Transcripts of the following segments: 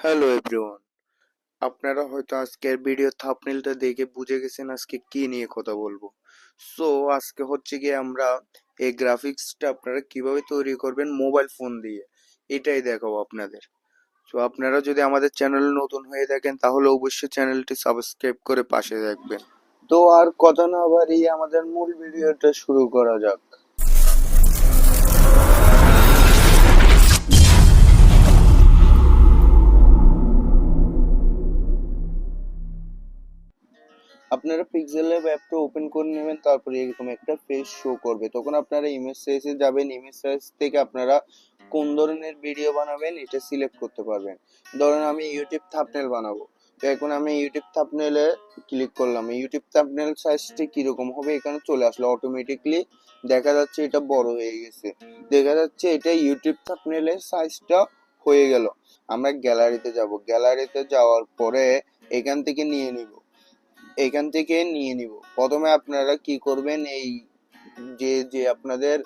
Hello everyone, আপনারা হয়তো আজকের ভিডিও থাম্বনেলটা দেখে বুঝে গেছেন আজকে কি নিয়ে কথা বলবো। সো আজকে হচ্ছে গিয়ে আমরা এই গ্রাফিক্সটা আপনারা কিভাবে তৈরি করবেন মোবাইল ফোন দিয়ে, এটাই দেখাবো আপনাদের। সো আপনারা যদি আমাদের চ্যানেল নতুন হয়ে থাকেন তাহলে অবশ্যই চ্যানেলটি সাবস্ক্রাইব করে পাশে রাখবেন। তো আর কথা না বাড়িয়ে আমাদের মূল ভিডিওটা শুরু করা যাক। আপনারা পিক্সেল ল্যাব অ্যাপটা ওপেন করে নেবেন, তারপরে এরকম একটা পেজ শো করবে। তখন আপনারা ইমেজ সাইজে যাবেন, ইমেজ সাইজ থেকে আপনারা কোন ধরনের ভিডিও বানাবেন এটা সিলেক্ট করতে পারবেন। ধরেন আমি ইউটিউব থাম্বনেল বানাবো, তো এখন আমি ইউটিউব থাম্বনেলে ক্লিক করলাম। ইউটিউব থাম্বনেল সাইজটি কিরকম হবে এখানে চলে আসলো অটোমেটিকলি। দেখা যাচ্ছে এটা বড় হয়ে গেছে, দেখা যাচ্ছে এটা ইউটিউব থাম্বনেলের সাইজটা হয়ে গেল। আমরা গ্যালারিতে যাব, গ্যালারিতে যাওয়ার পরে এখান থেকে নিয়ে নিব। প্রথমে আপনারা কি করবেন, এই যে যে আপনাদের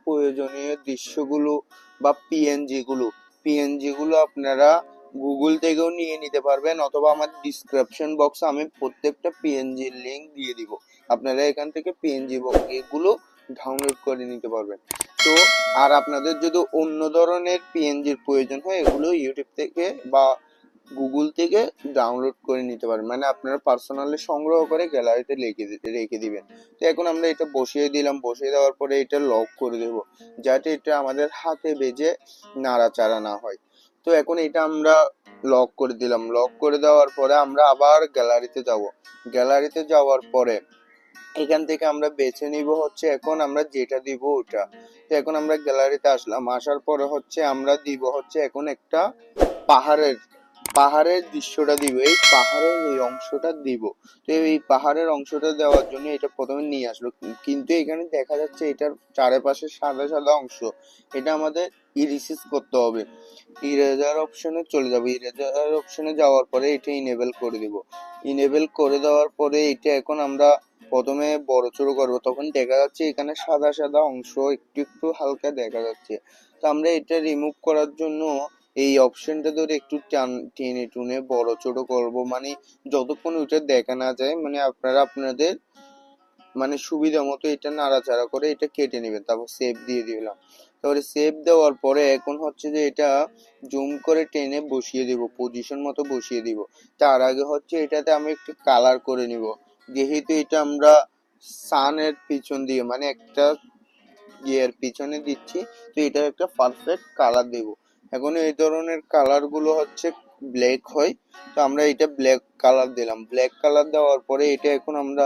প্রয়োজনীয় দৃশ্যগুলো বা পিএনজি গুলো আপনারা গুগল থেকেও নিয়ে নিতে পারবেন, অথবা আমার ডিসক্রিপশন বক্সে আমি প্রত্যেকটা পিএনজি লিংক দিয়ে দিব। আপনারা এখান থেকে পিএনজি এগুলো ডাউনলোড করে নিতে পারবেন। তো আর আপনাদের যদি অন্য ধরনের পিএনজির প্রয়োজন হয় এগুলো ইউটিউব থেকে বা গুগল থেকে ডাউনলোড করে নিতে পারেন, মানে আপনারা পার্সোনালি সংগ্রহ করে গ্যালারিতে রেখে দিবেন। তো এখন আমরা এটা বসিয়ে দিলাম, বসিয়ে দেওয়ার পরে এটা লক করে দেব, যাতে এটা আমাদের হাতে বেজে নাড়াচাড়া না হয়। তো এখন এটা আমরা লক করে দিলাম, লক করে দেওয়ার পরে আমরা আবার গ্যালারিতে যাব। গ্যালারিতে যাওয়ার পরে এখান থেকে আমরা বেছে নিব হচ্ছে এখন আমরা যেটা দিব ওটা। তো এখন আমরা গ্যালারিতে আসলাম, আসার পরে হচ্ছে আমরা দিব হচ্ছে এখন একটা পাহাড়ের পাহাড়ের দৃশ্যটা দিব, এই পাহাড়ের এই অংশটা দিব। তো এই পাহাড়ের অংশটা দেওয়ার জন্য এটা প্রথমে নিয়ে আসলো, কিন্তু এখানে দেখা যাচ্ছে এটার চারিপাশে সাদা সাদা অংশ, এটা আমাদের ইরেজ করতে হবে। ইরেজার অপশনে চলে যাবো, ইরেজার অপশনে যাওয়ার পরে এটা ইনেবল করে দিব। ইনেবল করে দেওয়ার পরে এটা এখন আমরা প্রথমে বড় ছোট করবো, তখন দেখা যাচ্ছে এখানে সাদা সাদা অংশ একটু একটু হালকা দেখা যাচ্ছে। তো আমরা এটা রিমুভ করার জন্য এই অপশনটা ধরে একটু টেনে টুনে বড় ছোট করব, মানে যতক্ষণ ওইটা দেখা না যায়, মানে আপনারা আপনাদের মানে সুবিধা মতো এটা নাড়াচাড়া করে এটা কেটে নেবেন। তারপর সেভ দিয়ে দিলাম, তারপরে সেভ দেওয়ার পরে এখন হচ্ছে যে এটা জুম করে টেনে বসিয়ে দিব, পজিশন মতো বসিয়ে দিব। তার আগে হচ্ছে এটাতে আমি একটু কালার করে নিব, যেহেতু এটা আমরা সানের পিছন দিয়ে মানে একটা ইয়ের পিছনে দিচ্ছি, তো এটার একটা পারফেক্ট কালার দেব। এখন এই ধরনের কালার গুলো হচ্ছে ব্ল্যাক হয়, তো আমরা এটা ব্ল্যাক কালার দিলাম। ব্ল্যাক কালার দেওয়ার পরে এটা এখন আমরা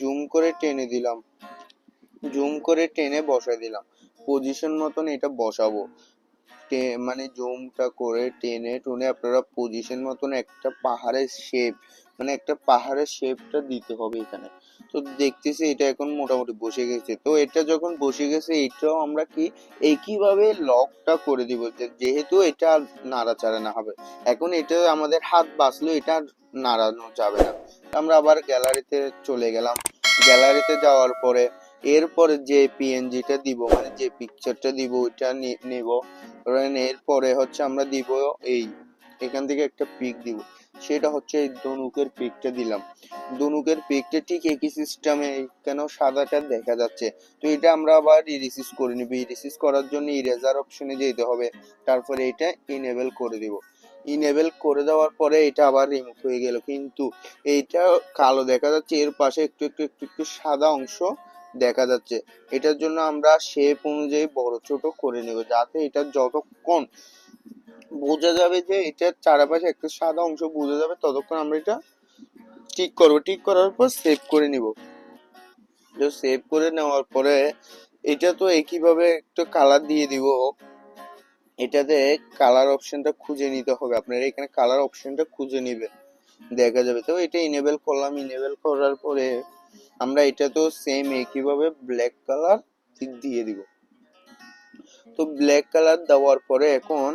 জুম করে টেনে দিলাম, জুম করে টেনে বসাই দিলাম, পজিশন মতন এটা বসাবো। মানে জুমটা করে টেনে টুনে আপনারা পজিশন মতন একটা পাহাড়ের শেপ, মানে একটা পাহাড়ের শেপটা দিতে হবে এখানে। তো দেখতেছি এটা এখন মোটামুটি বসে গেছে। তো এটা যখন বসে গেছে এটাও আমরা কি একইভাবে লকটা করে দিব, যেহেতু এটা নাড়াচাড়া না হবে। এখন এটা আমাদের হাত বাঁচলো, এটা নাড়ানো যাবে না। আমরা আবার গ্যালারিতে চলে গেলাম, গ্যালারিতে যাওয়ার পরে এরপরে যে পিএনজিটা দিব মানে যে পিকচারটা দিব ওইটা নেব। এরপরে হচ্ছে আমরা দিব এই এখান থেকে একটা পিক দিব, সেটা হচ্ছে এই ধনুকের পিকটা দিলাম। ধনুকের পিকটা ঠিক একই সিস্টেমে কেন সাদাটা দেখা যাচ্ছে। তো এটা আমরা আবার ইরেজ করে নিব, ইরেজ করার জন্য ইরেজার অপশনে যেতে হবে, তারপরে এটা ইনেবল করে দিব। ইনেবল করে দেওয়ার পরে এটা আবার রিমুভ হয়ে গেল, কিন্তু এইটা কালো দেখা যাচ্ছে, এর পাশে একটু একটু একটু একটু সাদা অংশ দেখা যাচ্ছে। এটার জন্য আমরা শেপ অনুযায়ী বড় ছোট করে নেব, যাতে এটা যতক্ষণ বোঝা যাবে যে এটার চারপাশে একটা সাদা অংশ বোঝা যাবে ততক্ষণ আমরা এটা ঠিক করব। ঠিক করার পর সেভ করে নিব। তো সেভ করে নেওয়ার পরে এটা তো একইভাবে একটা কালার দিয়ে দিব। এটাতে কালার অপশনটা খুঁজে নিতে হবে, আপনারা এখানে কালার অপশনটা খুঁজে নেবেন, দেখা যাবে। তো এটা ইনেবল করলাম, ইনেবল করার পরে আমরা এটা তো সেম একইভাবে ব্ল্যাক কালার দিয়ে দিব। তো ব্ল্যাক কালার দেওয়ার পরে এখন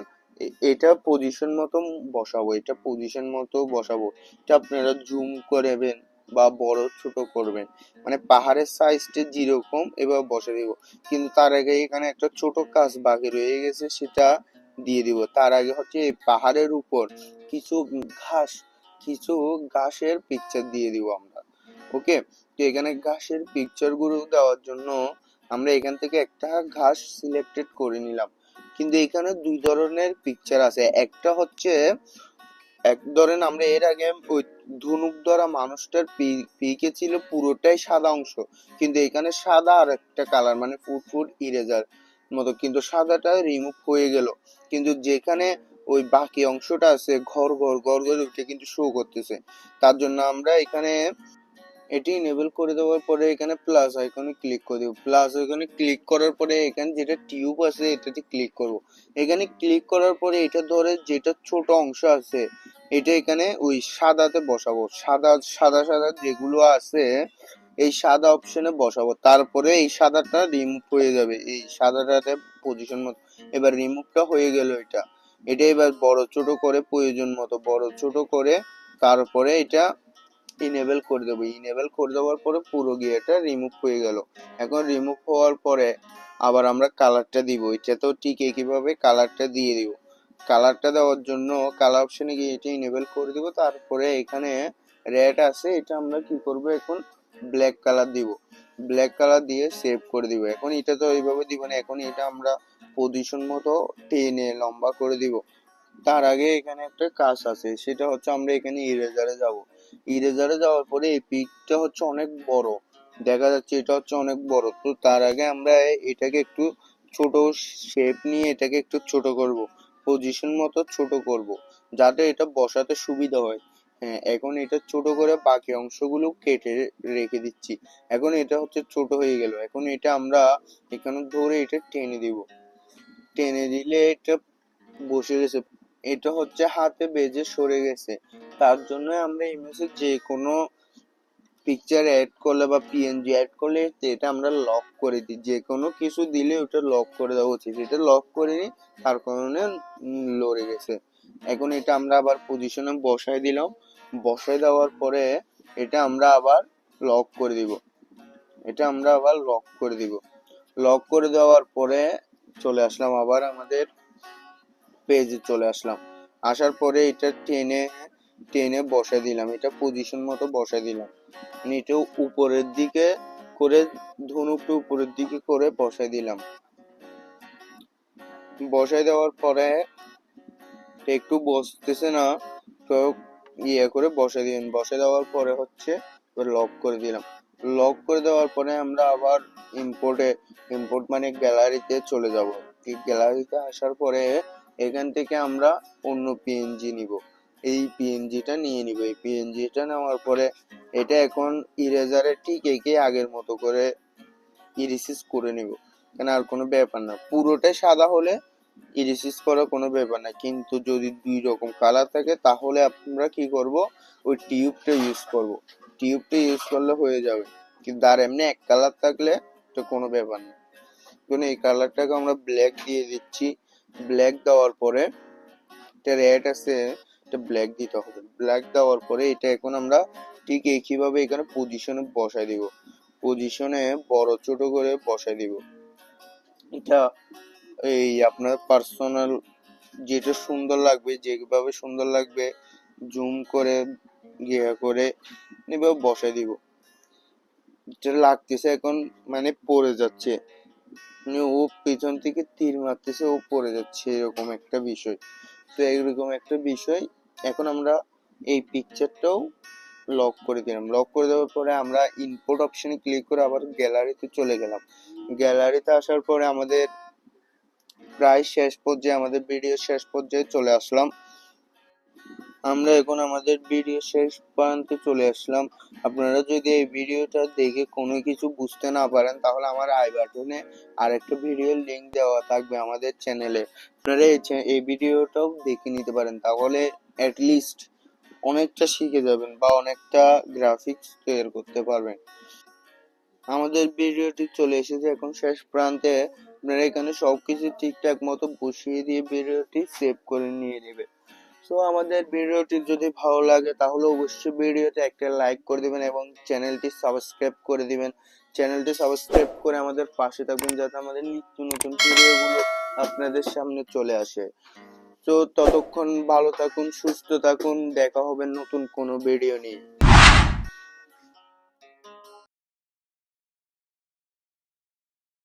এটা পজিশন মতো বসাবো, এটা পজিশন মতো বসাবো। এটা আপনারা জুম করবেন বা বড় ছোট করবেন, মানে পাহাড়ের সাইজটা যেরকম এবার বসে দিব। কিন্তু তার আগে এখানে একটা ছোট কাজ বাকি রয়ে গেছে, সেটা দিয়ে দিব। তার আগে হচ্ছে এই পাহাড়ের উপর কিছু ঘাস কিছু ঘাসের পিকচার দিয়ে দিব আমরা। ওকে, তো এখানে ঘাসের পিকচার গুলো দেওয়ার জন্য আমরা এখান থেকে একটা ঘাস সিলেক্টেড করে নিলাম। কিন্তু এখানে দুই ধরনের পিকচার আছে। একটা হচ্ছে ধরেন আমরা এর আগে ওই ধনুক ধরা মানুষটার পিকে ছিল পুরোটাই সাদা অংশ, কিন্তু এখানে সাদা আর একটা কালার মানে ফুট ইরেজার মতো, কিন্তু সাদাটা রিমুভ হয়ে গেল, কিন্তু যেখানে ওই বাকি অংশটা আছে ঘর ঘর ঘর ঘর উঠে কিন্তু শো করতেছে। তার জন্য আমরা এখানে এটি এনেবল করে দেওয়ার পরে এখানে প্লাস আইকনে ক্লিক করে দেবো। প্লাস আইকনে ক্লিক করার পরে এখানে যেটা টিউব আছে এটাতে ক্লিক করব। এখানে ক্লিক করার পরে এটা ধরে যেটা ছোট অংশ আছে এটা এখানে ওই সাদাতে বসাবো। সাদা সাদা সাদা যেগুলো আছে এই সাদা অপশনে বসাবো। তারপরে এই সাদাটা রিমুভ হয়ে যাবে, এই সাদাটাতে পজিশন মতো। এবার রিমুভটা হয়ে গেল। এটা এবার বড় ছোট করে প্রয়োজন মতো বড় ছোট করে তারপরে এটা ইনেবল করে দেবো। ইনেবল করে দেওয়ার পরে পুরো গিয়েটা রিমুভ হয়ে গেল। এখন রিমুভ হওয়ার পরে আবার আমরা কালারটা দিব। এটাতেও ঠিক একইভাবে কালারটা দিয়ে দিব। কালারটা দেওয়ার জন্য কালার অপশনে গিয়ে এটা ইনেবল করে দিব। তারপরে এখানে রেড আছে, এটা আমরা কি করব এখন ব্ল্যাক কালার দিব। ব্ল্যাক কালার দিয়ে সেভ করে দিব। এখন এটা তো এইভাবে দিব না, এখন এটা আমরা পজিশন মতো টেনে লম্বা করে দিব। তার আগে এখানে একটা কাজ আছে, সেটা হচ্ছে আমরা এখানে ইরেজারে যাব। ইরেজারে যাওয়ার পরে এই পিকটা হচ্ছে অনেক বড় দেখা যাচ্ছে, এটা হচ্ছে অনেক বড়। তো তার আগে আমরা এটাকে একটু ছোট শেপ নিয়ে এটাকে একটু ছোট করব, পজিশন মতো ছোট করব যাতে এটা বসাতে সুবিধা হয়। হ্যাঁ, এখন এটা ছোট করে বাকি অংশগুলো কেটে রেখে দিচ্ছি। এখন এটা হচ্ছে ছোট হয়ে গেল। এখন এটা আমরা এখানে ধরে এটা টেনে দিব। টেনে দিলে এটা বসে গেছে। এটা হচ্ছে হাতে বেজে সরে গেছে। তার জন্য আমরা ইমেজে যে কোনো পিকচার অ্যাড করলে বা পিএনজি অ্যাড করলে এটা আমরা লক করে দিই। যে কোনো কিছু দিলে ওটা লক করে দেওয়া উচিত। এটা লক করে নিই, তার কারণে লড়ে গেছে। এখন এটা আমরা আবার পজিশনে বসায় দিলাম। বসায় দেওয়ার পরে এটা আমরা আবার লক করে দিব। এটা আমরা আবার লক করে দিব। লক করে দেওয়ার পরে চলে আসলাম আবার আমাদের পেজে চলে আসলাম। আসার পরে এটা টেনে টেনে বসাই দিলাম, এটা পজিশন মতো বসাই দিলাম। মানে এটা উপরের দিকে করে ধনুকটা উপরের দিকে করে বসাই দিলাম। বসাই দেওয়ার পরে একটু বসতেছে না, তো ইয়ে করে বসাই দিবেন। বসাই দেওয়ার পরে হচ্ছে লক করে দিলাম। লক করে দেওয়ার পরে আমরা আবার ইম্পোর্ট মানে গ্যালারিতে চলে যাব। গ্যালারিতে আসার পরে এখান থেকে আমরা অন্য পিএনজি নিব। এই পিএনজিটা নিয়ে নিব। এই পিএনজিটা নেওয়ার পরে এটা এখন ইরেজারে ঠিক এঁকে আগের মতো করে ইরিসিস করে নিব। কেন আর কোনো ব্যাপার না, পুরোটাই সাদা হলে ইরিসিস করা কোনো ব্যাপার না, কিন্তু যদি দুই রকম কালার থাকে তাহলে আমরা কি করব, ওই টিউবটা ইউজ করব। টিউবটা ইউজ করলে হয়ে যাবে, কিন্তু আর এমনি এক কালার থাকলে তো কোনো ব্যাপার না। এখন এই কালারটাকে আমরা ব্ল্যাক দিয়ে দিচ্ছি। ব্ল্যাক দেওয়ার পরে এটা রেড আছে, এটা ব্ল্যাক দিতে হবে। ব্ল্যাক দেওয়ার পরে এটা এখন আমরা ঠিক একইভাবে এখানে পজিশনে বসাই দিব। পজিশনে বড় ছোট করে বসাই দিব। এটা এই আপনার পার্সোনাল যেটা সুন্দর লাগবে, যেভাবে সুন্দর লাগবে জুম করে ইয়ে করে এভাবে বসাই দিব। যেটা লাগতেছে এখন মানে পড়ে যাচ্ছে, মানে ও পেছন থেকে তীর মারতেছে, ও পড়ে যাচ্ছে, এরকম একটা বিষয়। তো এরকম একটা বিষয়। এখন আমরা এই পিকচারটাও লক করে দিলাম। লক করে দেওয়ার পরে আমরা ইনপুট অপশনে ক্লিক করে আবার গ্যালারিতে চলে গেলাম। গ্যালারিতে আসার পরে আমাদের প্রায় শেষ পর্যায়ে, আমাদের ভিডিও শেষ পর্যায়ে চলে আসলাম। আমরা এখন আমাদের ভিডিও শেষ প্রান্তে চলে আসলাম। আপনারা যদি এই ভিডিওটা দেখে কোনো কিছু বুঝতে না পারেন তাহলে আমার আই বাটনে আরেকটা ভিডিওর লিঙ্ক দেওয়া থাকবে আমাদের চ্যানেলে, আপনারা এই ভিডিওটাও দেখে নিতে পারেন। তাহলে অ্যাটলিস্ট অনেকটা শিখে যাবেন বা অনেকটা গ্রাফিক্স তৈরি করতে পারবেন। আমাদের ভিডিওটি চলে এসেছে এখন শেষ প্রান্তে। আপনারা এখানে সবকিছু ঠিকঠাক মতো বসিয়ে দিয়ে ভিডিওটি সেভ করে নিয়ে নেবেন। সো আমাদের ভিডিওটি যদি ভালো লাগে তাহলে অবশ্যই ভিডিওতে একটা লাইক করে দিবেন এবং চ্যানেলটি সাবস্ক্রাইব করে দিবেন। চ্যানেলটি সাবস্ক্রাইব করে আমাদের পাশে থাকবেন যাতে আমাদের নিত্য নতুন ভিডিওগুলো আপনাদের সামনে চলে আসে। তো ততক্ষণ ভালো থাকুন, সুস্থ থাকুন, দেখা হবে নতুন কোনো ভিডিও নিয়ে।